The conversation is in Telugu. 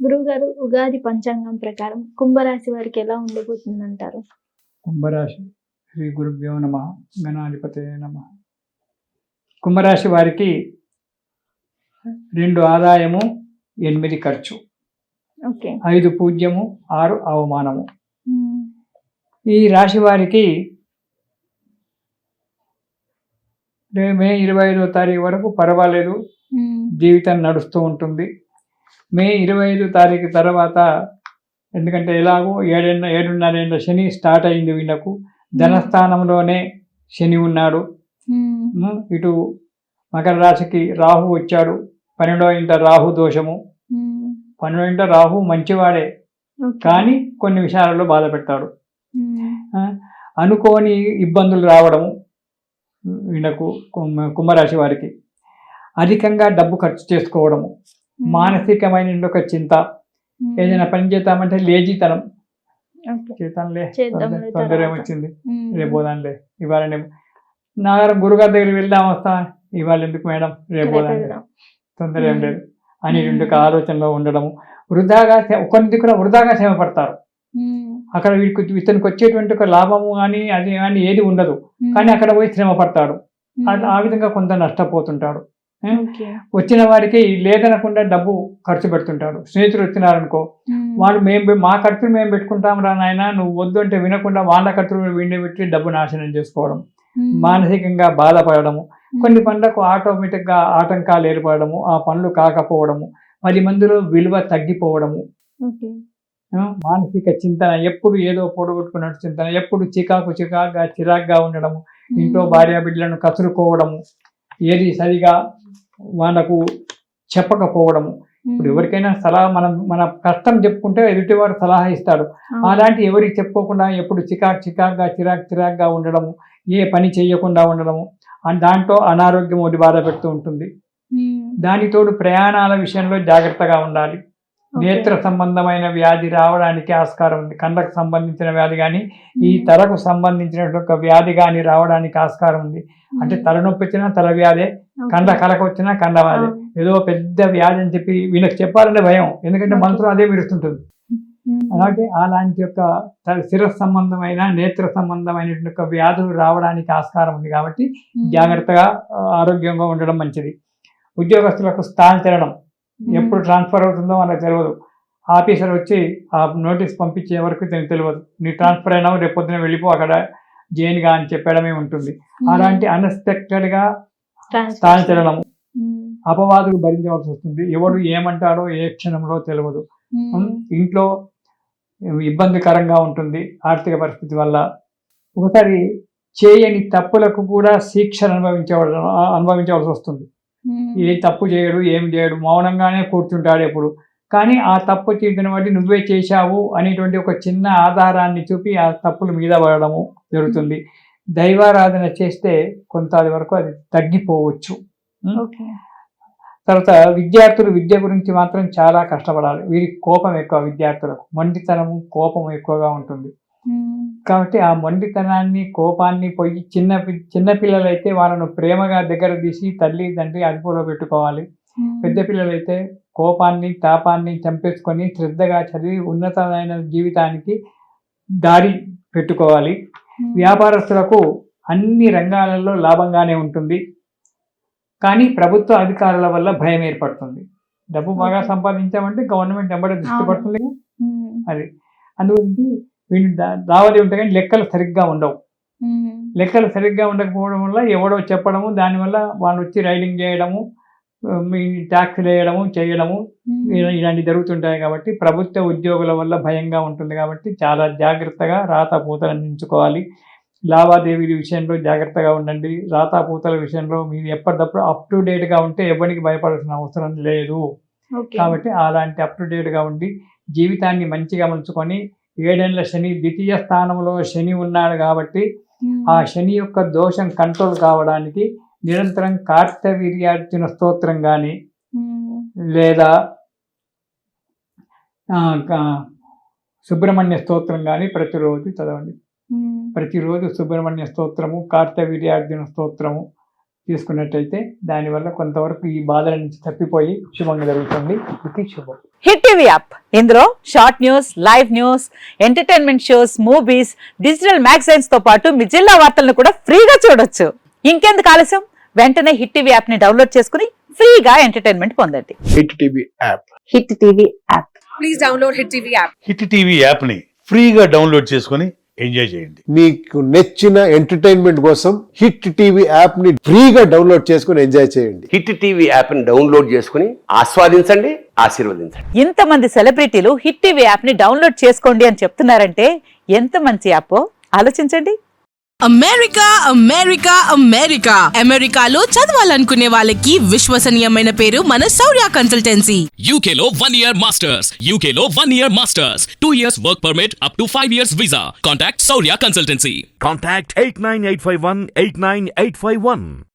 గురువుగారు, ఉగాది పంచాంగం ప్రకారం కుంభరాశి వారికి ఎలా ఉండబోతుందంటారు? కుంభరాశి. శ్రీ గురుభ్యో నమ. గణాధిపతయే నమ. కుంభరాశి వారికి 2 ఆదాయము, 8 ఖర్చు, ఓకే. 5 పూజ్యము, 6 అవమానము. హ్మ్. ఈ రాశి వారికి మే 25వ తారీఖు వరకు పర్వాలేదు, జీవితం నడుస్తూ ఉంటుంది. మే 25 తారీఖు తర్వాత, ఎందుకంటే ఎలాగో 7.5 ఏళ్ళ శని స్టార్ట్ అయింది వీళ్ళకు. ధనస్థానంలోనే శని ఉన్నాడు. ఇటు మకర రాశికి రాహు వచ్చాడు. 12వ ఇంట రాహు దోషము. 12వ ఇంట రాహు మంచివాడే, కానీ కొన్ని విషయాలలో బాధ పెడతాడు. అనుకోని ఇబ్బందులు రావడము వీళ్ళకు, కుంభరాశి వారికి అధికంగా డబ్బు ఖర్చు చేసుకోవడము, మానసికమైన ఒక చింత, ఏదైనా పని చేద్దామంటే లేజీతనం, చేద్దాంలే తొందర ఏమొచ్చింది, రేపు పోదాంలే, ఇవాళ నాగారం గురుగారి దగ్గరికి వెళ్దాం వస్తా, ఇవాళ ఎందుకు మేడం, రేపు పోదాంలే, తొందర ఏం లేదు అని 2 ఆలోచనలో ఉండడము. వృధాగా ఒకరిది కూడా వృధాగా శ్రమ పడతారు. అక్కడ ఇతనికి వచ్చేటువంటి ఒక లాభము కానీ అది కానీ ఏది ఉండదు, కానీ అక్కడ పోయి శ్రమ పడతాడు. ఆ విధంగా కొంత నష్టపోతుంటాడు. వచ్చిన వారికి లేదనకుండా డబ్బు ఖర్చు పెడుతుంటాడు. స్నేహితులు వచ్చినారనుకో, వాళ్ళు మా ఖర్చులు మేము పెట్టుకుంటాం రా నాయన, నువ్వు వద్దు అంటే వినకుండా వాళ్ళ ఖర్చులు వీడిని పెట్టి డబ్బు నాశనం చేసుకోవడం, మానసికంగా బాధపడము, కొన్ని పనులకు ఆటోమేటిక్గా ఆటంకాలు ఏర్పడము, ఆ పనులు కాకపోవడము, 10 మందిలో విలువ తగ్గిపోవడము, మానసిక చింతన, ఎప్పుడు ఏదో పొడగొట్టుకున్నట్టు చింతన, ఎప్పుడు చిరాగ్గా ఉండడము, ఇంట్లో భార్య బిడ్డలను కసురుకోవడము, ఏది సరిగా వాళ్ళకు చెప్పకపోవడము. ఇప్పుడు ఎవరికైనా సలహా మన కష్టం చెప్పుకుంటే ఎదుటివారు సలహా ఇస్తాడు. అలాంటి ఎవరికి చెప్పుకోకుండా ఎప్పుడు చిరాగ్గా ఉండడము, ఏ పని చేయకుండా ఉండడము, దాంట్లో అనారోగ్యం ఒకటి బాధ పెడుతూ ఉంటుంది. దానితోడు ప్రయాణాల విషయంలో జాగ్రత్తగా ఉండాలి. నేత్ర సంబంధమైన వ్యాధి రావడానికి ఆస్కారం ఉంది. కళ్ళకు సంబంధించిన వ్యాధి కానీ, ఈ తలకు సంబంధించిన ఒక వ్యాధి కానీ రావడానికి ఆస్కారం ఉంది. అంటే తలనొప్పి వచ్చినా తల వ్యాధే, కళ్ళకు వచ్చినా కండ వ్యాధే, ఏదో పెద్ద వ్యాధి అని చెప్పి వీళ్ళకి చెప్పాలనే భయం, ఎందుకంటే మనసులో అదే విరుస్తుంటుంది. అలాగే అలాంటి యొక్క శిరస్సు సంబంధమైన నేత్ర సంబంధమైనటువంటి ఒక వ్యాధులు రావడానికి ఆస్కారం ఉంది. కాబట్టి జాగ్రత్తగా ఆరోగ్యంగా ఉండడం మంచిది. ఉద్యోగస్తులకు స్థానాంతరం ఎప్పుడు ట్రాన్స్ఫర్ అవుతుందో మనకు తెలియదు. ఆఫీసర్ వచ్చి ఆ నోటీస్ పంపించే వరకు తెలియదు. నీ ట్రాన్స్ఫర్ అయినావు, రేపు పొద్దున వెళ్ళిపో అక్కడ జైన్గా అని చెప్పడమే ఉంటుంది. అలాంటి అన్ఎక్స్పెక్టెడ్గా స్థానాంతరణము, అపవాదులు భరించవలసి వస్తుంది. ఎవడు ఏమంటాడో ఏ క్షణంలో తెలియదు. ఇంట్లో ఇబ్బందికరంగా ఉంటుంది ఆర్థిక పరిస్థితి వల్ల. ఒకసారి చేయని తప్పులకు కూడా శిక్షను అనుభవించవలసి వస్తుంది. ఏ తప్పు చేయడు, ఏం చేయడు, మౌనంగానే కూర్చుంటాడు ఎప్పుడు. కానీ ఆ తప్పు చేసిన వాటి నువ్వే చేశావు అనేటువంటి ఒక చిన్న ఆధారాన్ని చూపి ఆ తప్పుల మీద పడడము జరుగుతుంది. దైవారాధన చేస్తే కొంత వరకు అది తగ్గిపోవచ్చు. తర్వాత విద్యార్థులు విద్య గురించి మాత్రం చాలా కష్టపడాలి. వీరికి కోపం ఎక్కువ, విద్యార్థులకు మొండితనము, కోపం ఎక్కువగా ఉంటుంది. కాబట్టి ఆ మొండితనాన్ని, కోపాన్ని పోయి చిన్న పిల్లలైతే వాళ్ళను ప్రేమగా దగ్గర తీసి తల్లి తండ్రి అదుపులో పెట్టుకోవాలి. పెద్ద పిల్లలైతే కోపాన్ని, తాపాన్ని చంపేసుకొని శ్రద్ధగా చదివి ఉన్నతమైన జీవితానికి దారి పెట్టుకోవాలి. వ్యాపారస్తులకు అన్ని రంగాలలో లాభంగానే ఉంటుంది, కానీ ప్రభుత్వ అధికారుల వల్ల భయం ఏర్పడుతుంది. డబ్బు బాగా సంపాదించామంటే గవర్నమెంట్ వెంబడే దృష్టి పడుతుంది. అది అందుగురించి వీళ్ళు దావది ఉంటాయి, కానీ లెక్కలు సరిగ్గా ఉండవు. లెక్కలు సరిగ్గా ఉండకపోవడం వల్ల ఎవడో చెప్పడము, దానివల్ల వాళ్ళు వచ్చి రైడింగ్ చేయడము, మీ ట్యాక్స్లు వేయడము, చేయడము, ఇలాంటివి జరుగుతుంటాయి. కాబట్టి ప్రభుత్వ ఉద్యోగుల వల్ల భయంగా ఉంటుంది. కాబట్టి చాలా జాగ్రత్తగా రాతపూతలను ఎంచుకోవాలి. లావాదేవీల విషయంలో జాగ్రత్తగా ఉండండి. రాతపూతల విషయంలో మీరు ఎప్పటికప్పుడు అప్ టు డేట్గా ఉంటే ఎవరికి భయపడాల్సిన అవసరం లేదు. కాబట్టి అలాంటి అప్ టు డేట్గా ఉండి జీవితాన్ని మంచిగా మలుచుకొని, 7 ఏళ్ల శని ద్వితీయ స్థానంలో శని ఉన్నాడు కాబట్టి ఆ శని యొక్క దోషం కంట్రోల్ కావడానికి నిరంతరం కార్తవీర్యార్జున స్తోత్రం కానీ లేదా సుబ్రహ్మణ్య స్తోత్రం కానీ ప్రతిరోజు చదవండి. ప్రతిరోజు సుబ్రహ్మణ్య స్తోత్రము, కార్తవీర్యార్జున స్తోత్రము తీసుకున్నట్టయితే దానివల్ల కొంతవరకు ఈ బాధల నుంచి తప్పిపోయి శుభంగా జరుగుతుంది. ఇది శుభం. హిట్ టీవీ యాప్, ఇందులో short news, live news, entertainment shows, movies, digital magazines తో పాటు మీ జిల్లా వార్తలను కూడా ఫ్రీగా చూడొచ్చు. ఇంకెందుకు ఆలస్యం, వెంటనే హిట్ టీవీ యాప్ ని డౌన్లోడ్ చేసుకుని ఫ్రీగా ఎంటర్టైన్మెంట్ పొందండి. Hit TV app. Hit TV app. Please download Hit TV app. Hit TV యాప్ని ఫ్రీగా డౌన్లోడ్ చేసుకొని ఎంజాయ్ చేయండి. మీకు నచ్చిన ఎంటర్టైన్మెంట్ కోసం హిట్ టీవీ యాప్ ని ఫ్రీగా డౌన్లోడ్ చేసుకుని ఎంజాయ్ చేయండి. హిట్ టీవీ యాప్ని డౌన్లోడ్ చేసుకుని ఆస్వాదించండి, ఆశీర్వదించండి. ఇంతమంది సెలబ్రిటీలు హిట్ టీవీ యాప్ ని డౌన్లోడ్ చేసుకోండి అని చెప్తున్నారంటే ఎంత మంచి యాప్ ఆలోచించండి. అమెరికా అమెరికా అమెరికా అమెరికాలో చదవాలనుకునే వాళ్ళకి విశ్వసనీయమైన పేరు మన శౌర్య కన్సల్టెన్సీ. UK లో 1 year masters, UK లో 1 year masters, 2 years work permit up to 5 years visa. Contact Saurya Consultancy. Contact 89851 89851.